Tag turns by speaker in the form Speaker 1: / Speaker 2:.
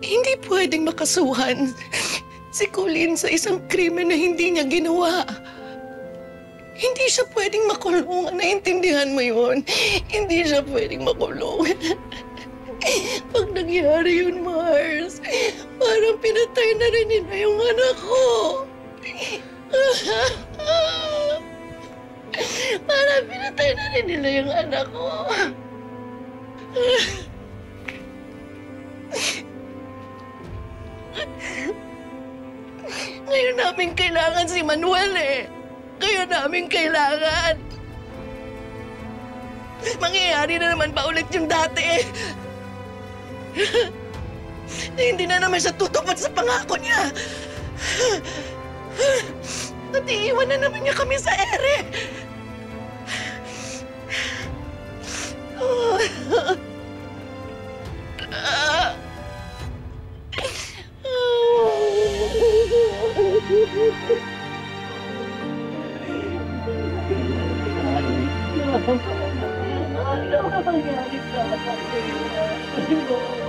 Speaker 1: Hindi pwedeng makasuhan si Colleen sa isang krimen na hindi niya ginawa. Hindi siya pwedeng makulong. Naintindihan mo yun? Hindi siya pwedeng makulong. Pag nangyari yun, Mars, parang pinatay na rin nila yung anak ko. Parang pinatay na rin nila yung anak ko. Ngayon namin kailangan si Manuel eh. Ngayon namin kailangan. Mangyayari na naman ba ulit yung dati? Hindi na naman siya tutupad sa pangako niya. At iiwan na naman niya kami sa ere. Ano ang nangyari sa akin?